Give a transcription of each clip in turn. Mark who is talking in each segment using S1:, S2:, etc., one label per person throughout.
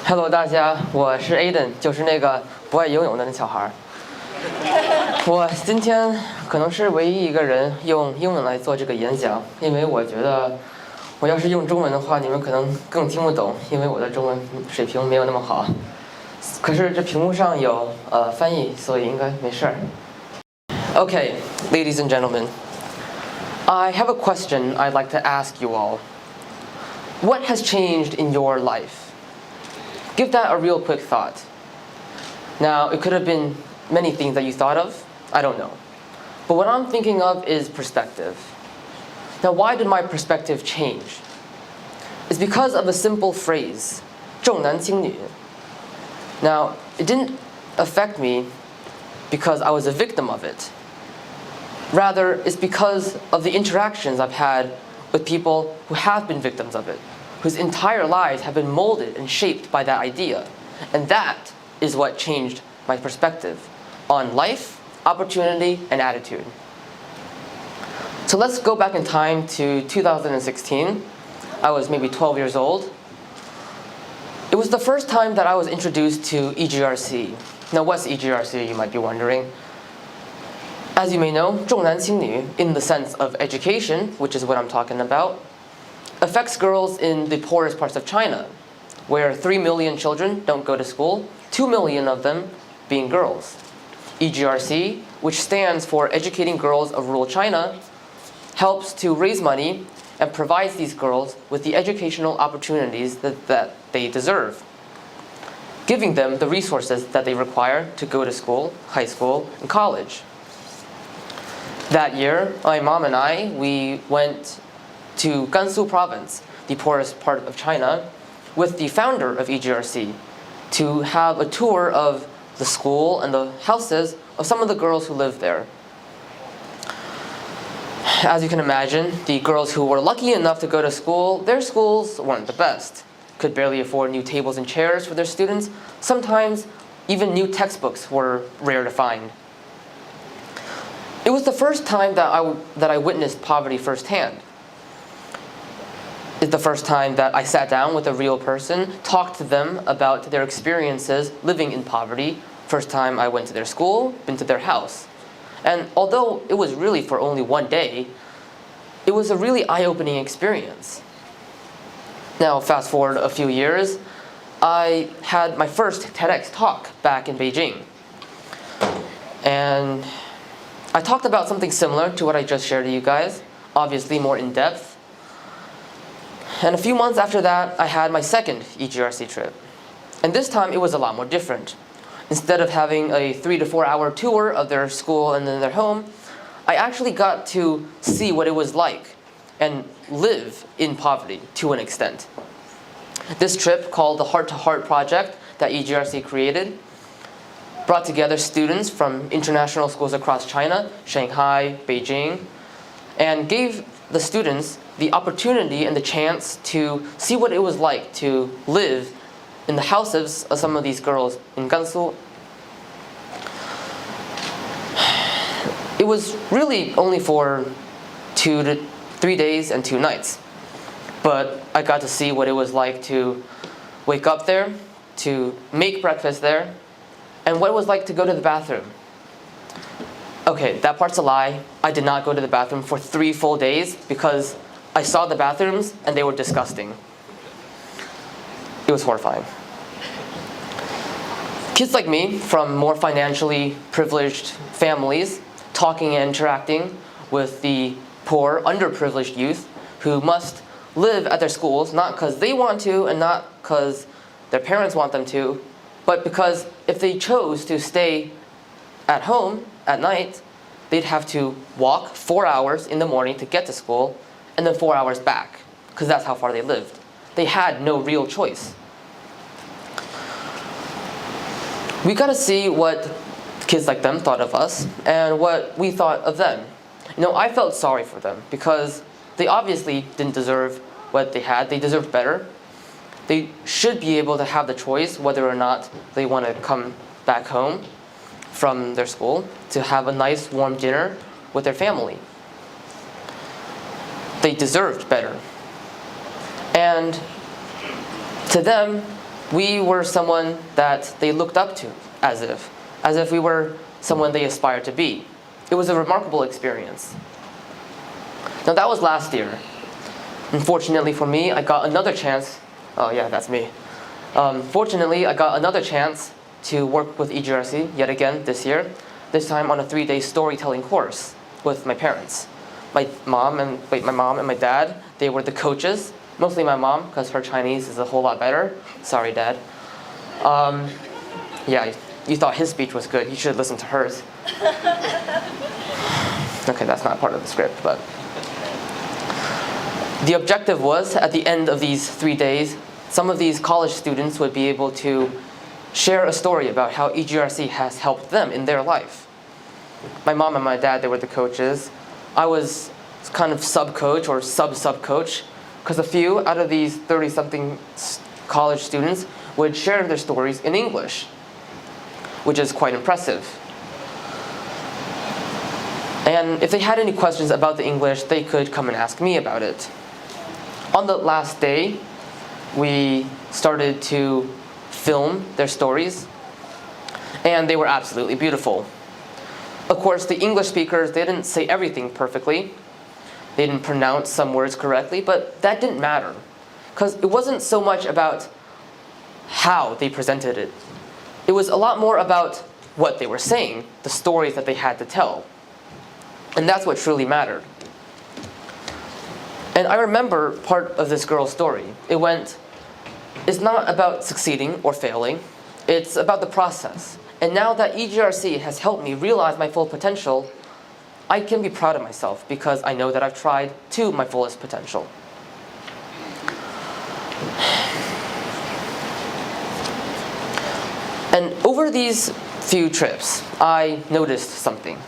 S1: Hello， 大家，我是 Aiden，就是那个不爱游泳的那小孩。我今天可能是唯一一个人用英文来做这个演讲，因为我觉得我要是用中文的话，你们可能更听不懂，因为我的中文水平没有那么好。可是这屏幕上有翻译，所以应该没事儿。Okay, ladies and gentlemen, I have a question I'd like to ask you all. What has changed in your life? Give that a real quick thought. Now, it could have been many things that you thought of. I don't know. But what I'm thinking of is perspective. Now, why did my perspective change? It's because of a simple phrase, 重男轻女. Now, it didn't affect me because I was a victim of it. Rather, it's because of the interactions I've had with people who have been victims of it, whose entire lives have been molded and shaped by that idea. And that is what changed my perspective on life, opportunity, and attitude. So let's go back in time to 2016. I was maybe 12 years old. It was the first time that I was introduced to EGRC. Now, what's EGRC, you might be wondering? As you may know, 重男轻女, in the sense of education, which is what I'm talking about, affects girls in the poorest parts of China, where 3 million children don't go to school, 2 million of them being girls. EGRC, which stands for Educating Girls of Rural China, helps to raise money and provides these girls with the educational opportunities that they deserve, giving them the resources that they require to go to school, high school, and college. That year, my mom and I, we went to Gansu province, the poorest part of China, with the founder of EGRC to have a tour of the school and the houses of some of the girls who lived there. As you can imagine, the girls who were lucky enough to go to school, their schools weren't the best. Could barely afford new tables and chairs for their students. Sometimes even new textbooks were rare to find. It was the first time that I witnessed poverty firsthand. It's the first time that I sat down with a real person, talked to them about their experiences living in poverty. First time I went to their school, been to their house. And although it was really for only one day, it was a really eye-opening experience. Now, fast forward a few years, I had my first TEDx talk back in Beijing. And I talked about something similar to what I just shared to you guys, obviously more in depth. And a few months after that, I had my second EGRC trip. And this time it was a lot more different. Instead of having a 3 to 4 hour tour of their school and then their home, I actually got to see what it was like and live in poverty to an extent. This trip, called the Heart to Heart Project that EGRC created, brought together students from international schools across China, Shanghai, Beijing, and gave the students the opportunity and the chance to see what it was like to live in the houses of some of these girls in Gansu. It was really only for 2 to 3 days and 2 nights. But I got to see what it was like to wake up there, to make breakfast there, and what it was like to go to the bathroom. Okay, that part's a lie. I did not go to the bathroom for 3 full days because I saw the bathrooms and they were disgusting. It was horrifying. Kids like me from more financially privileged families talking and interacting with the poor, underprivileged youth who must live at their schools not because they want to and not because their parents want them to, but because if they chose to stay at home at night, they'd have to walk 4 hours in the morning to get to school and then 4 hours back, because that's how far they lived. They had no real choice. We got to see what kids like them thought of us and what we thought of them. You know, I felt sorry for them because they obviously didn't deserve what they had. They deserved better. They should be able to have the choice whether or not they want to come back home from their school to have a nice warm dinner with their family. They deserved better. And to them, we were someone that they looked up to, as if we were someone they aspired to be. It was a remarkable experience. Now that was last year. Unfortunately for me, I got another chance. Oh yeah, that's me. Fortunately, I got another chance to work with EGRC yet again this year, this time on a 3-day storytelling course with my parents. My mom and my dad, they were the coaches. Mostly my mom, because her Chinese is a whole lot better. Sorry, Dad. Yeah, you thought his speech was good. You should listen to hers. Okay, that's not part of the script, but the objective was, at the end of these 3 days, some of these college students would be able to share a story about how EGRC has helped them in their life. My mom and my dad, they were the coaches. I was kind of sub-coach or sub-coach, because a few out of these 30-something college students would share their stories in English, which is quite impressive. And if they had any questions about the English, they could come and ask me about it. On the last day, we started to film their stories, and they were absolutely beautiful. Of course, the English speakers, they didn't say everything perfectly. They didn't pronounce some words correctly, but that didn't matter, because it wasn't so much about how they presented it. It was a lot more about what they were saying, the stories that they had to tell. And that's what truly mattered. And I remember part of this girl's story. It went, it's not about succeeding or failing, it's about the process. And now that EGRC has helped me realize my full potential, I can be proud of myself because I know that I've tried to my fullest potential. And over these few trips, I noticed something.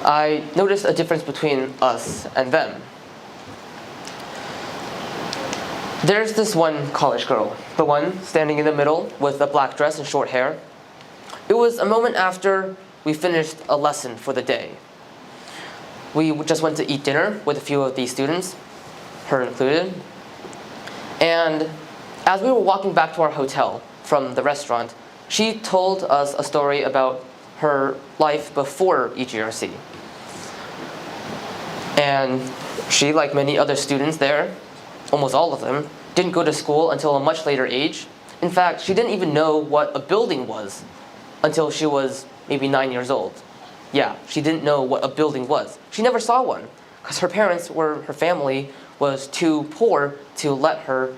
S1: I noticed a difference between us and them. There's this one college girl, the one standing in the middle with a black dress and short hair. It was a moment after we finished a lesson for the day. We just went to eat dinner with a few of these students, her included. And as we were walking back to our hotel from the restaurant, she told us a story about her life before EGRC. And she, like many other students there, almost all of them, didn't go to school until a much later age. In fact, she didn't even know what a building was until she was maybe 9 years old. Yeah, she didn't know what a building was. She never saw one, because her family was too poor to let her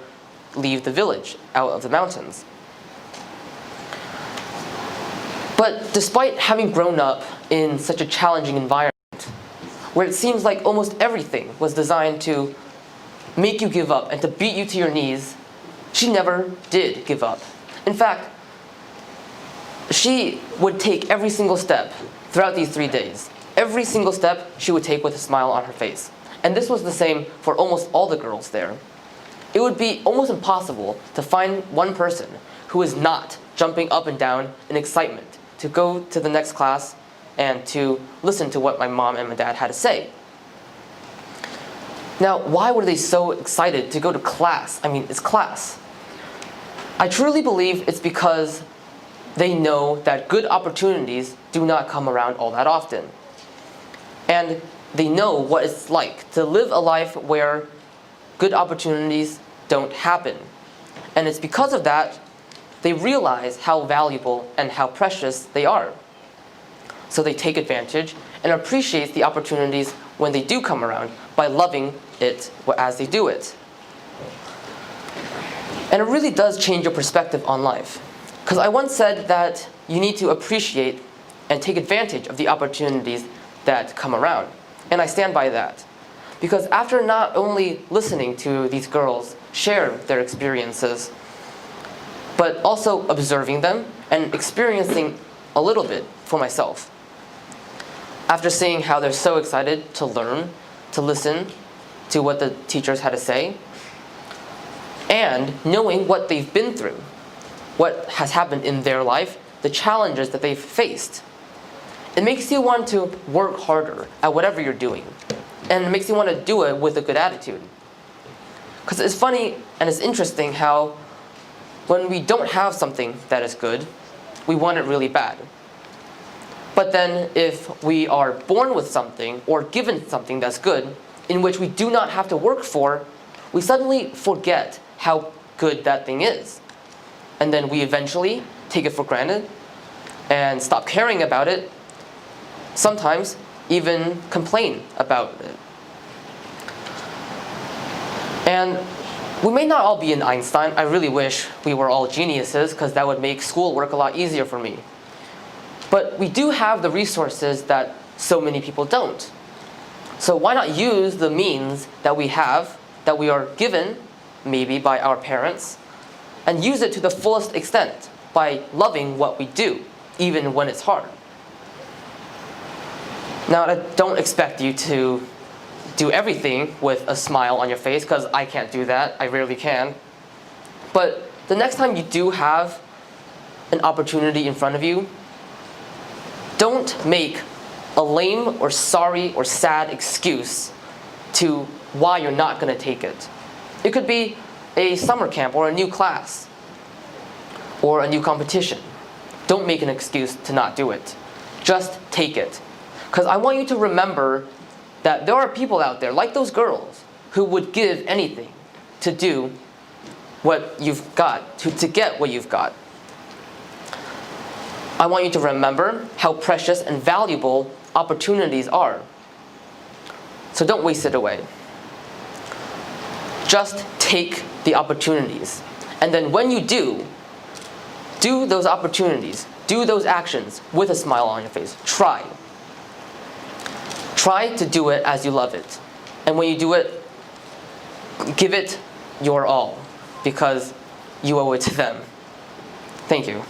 S1: leave the village out of the mountains. But despite having grown up in such a challenging environment, where it seems like almost everything was designed to make you give up and to beat you to your knees, she never did give up. In fact, she would take every single step throughout these 3 days. Every single step she would take with a smile on her face. And this was the same for almost all the girls there. It would be almost impossible to find one person who is not jumping up and down in excitement to go to the next class and to listen to what my mom and my dad had to say. Now, why were they so excited to go to class? I mean, it's class. I truly believe it's because they know that good opportunities do not come around all that often. And they know what it's like to live a life where good opportunities don't happen. And it's because of that, they realize how valuable and how precious they are. So they take advantage and appreciate the opportunities when they do come around by loving it as they do it. And it really does change your perspective on life. Because I once said that you need to appreciate and take advantage of the opportunities that come around. And I stand by that. Because after not only listening to these girls share their experiences, but also observing them and experiencing a little bit for myself. After seeing how they're so excited to learn, to listen to what the teachers had to say, and knowing what they've been through, what has happened in their life, the challenges that they've faced, it makes you want to work harder at whatever you're doing. And it makes you want to do it with a good attitude. Because it's funny and it's interesting how when we don't have something that is good, we want it really bad. But then if we are born with something or given something that's good, in which we do not have to work for, we suddenly forget how good that thing is. And then we eventually take it for granted and stop caring about it, sometimes even complain about it. And we may not all be an Einstein. I really wish we were all geniuses, because that would make schoolwork a lot easier for me. But we do have the resources that so many people don't. So why not use the means that we have, that we are given, maybe by our parents, and use it to the fullest extent by loving what we do, even when it's hard. Now, I don't expect you to do everything with a smile on your face, because I can't do that. I rarely can. But the next time you do have an opportunity in front of you, don't make a lame or sorry or sad excuse to why you're not going to take it. It could be a summer camp or a new class or a new competition. Don't make an excuse to not do it. Just take it. Because I want you to remember that there are people out there, like those girls, who would give anything to do what you've got, to get what you've got. I want you to remember how precious and valuable opportunities are. So don't waste it away. Just take the opportunities. And then when you do those opportunities, do those actions with a smile on your face. Try. Try to do it as you love it. And when you do it, give it your all, because you owe it to them. Thank you.